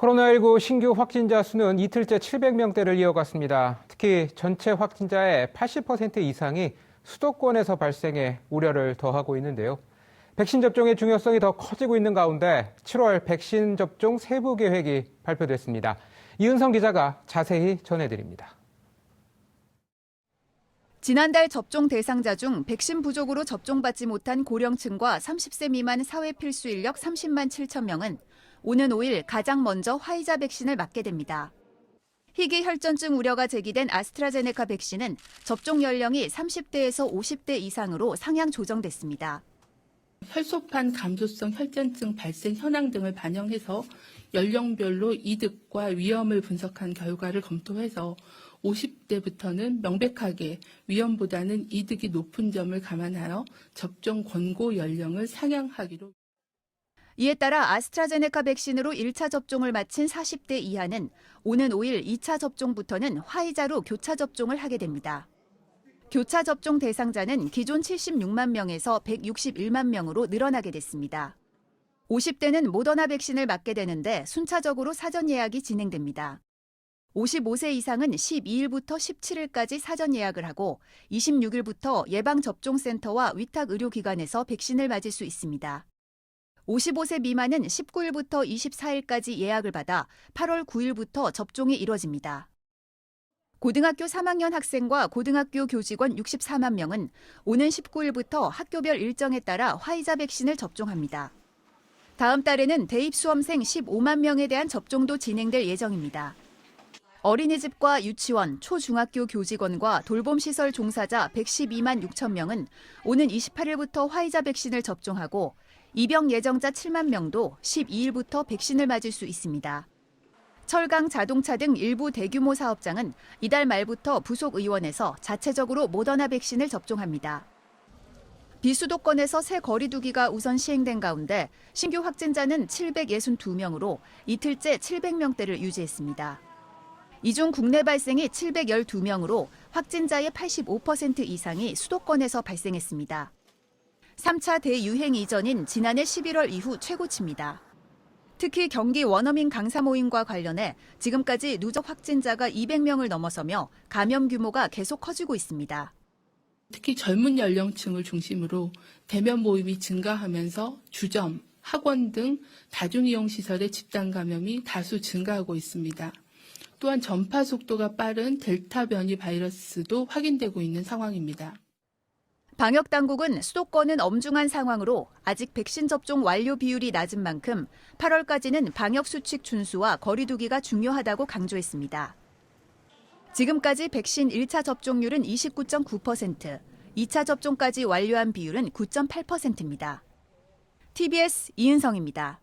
코로나19 신규 확진자 수는 이틀째 700명대를 이어갔습니다. 특히 전체 확진자의 80% 이상이 수도권에서 발생해 우려를 더하고 있는데요. 백신 접종의 중요성이 더 커지고 있는 가운데 7월 백신 접종 세부 계획이 발표됐습니다. 이은성 기자가 자세히 전해드립니다. 지난달 접종 대상자 중 백신 부족으로 접종받지 못한 고령층과 30세 미만 사회 필수 인력 30만 7천 명은 오는 5일 가장 먼저 화이자 백신을 맞게 됩니다. 희귀 혈전증 우려가 제기된 아스트라제네카 백신은 접종 연령이 30대에서 50대 이상으로 상향 조정됐습니다. 혈소판 감소성 혈전증 발생 현황 등을 반영해서 연령별로 이득과 위험을 분석한 결과를 검토해서 50대부터는 명백하게 위험보다는 이득이 높은 점을 감안하여 접종 권고 연령을 상향하기로. 이에 따라 아스트라제네카 백신으로 1차 접종을 마친 40대 이하는 오는 5일 2차 접종부터는 화이자로 교차 접종을 하게 됩니다. 교차 접종 대상자는 기존 76만 명에서 161만 명으로 늘어나게 됐습니다. 50대는 모더나 백신을 맞게 되는데 순차적으로 사전 예약이 진행됩니다. 55세 이상은 12일부터 17일까지 사전 예약을 하고 26일부터 예방접종센터와 위탁의료기관에서 백신을 맞을 수 있습니다. 55세 미만은 19일부터 24일까지 예약을 받아 8월 9일부터 접종이 이뤄집니다. 고등학교 3학년 학생과 고등학교 교직원 64만 명은 오는 19일부터 학교별 일정에 따라 화이자 백신을 접종합니다. 다음 달에는 대입 수험생 15만 명에 대한 접종도 진행될 예정입니다. 어린이집과 유치원, 초중학교 교직원과 돌봄시설 종사자 112만 6천 명은 오는 28일부터 화이자 백신을 접종하고 입영 예정자 7만 명도 12일부터 백신을 맞을 수 있습니다. 철강, 자동차 등 일부 대규모 사업장은 이달 말부터 부속 의원에서 자체적으로 모더나 백신을 접종합니다. 비수도권에서 새 거리두기가 우선 시행된 가운데 신규 확진자는 762명으로 이틀째 700명대를 유지했습니다. 이 중 국내 발생이 712명으로 확진자의 85% 이상이 수도권에서 발생했습니다. 3차 대유행 이전인 지난해 11월 이후 최고치입니다. 특히 경기 원어민 강사 모임과 관련해 지금까지 누적 확진자가 200명을 넘어서며 감염 규모가 계속 커지고 있습니다. 특히 젊은 연령층을 중심으로 대면 모임이 증가하면서 주점, 학원 등 다중이용시설의 집단 감염이 다수 증가하고 있습니다. 또한 전파 속도가 빠른 델타 변이 바이러스도 확인되고 있는 상황입니다. 방역당국은 수도권은 엄중한 상황으로 아직 백신 접종 완료 비율이 낮은 만큼 8월까지는 방역수칙 준수와 거리두기가 중요하다고 강조했습니다. 지금까지 백신 1차 접종률은 29.9%, 2차 접종까지 완료한 비율은 9.8%입니다. TBS 이은성입니다.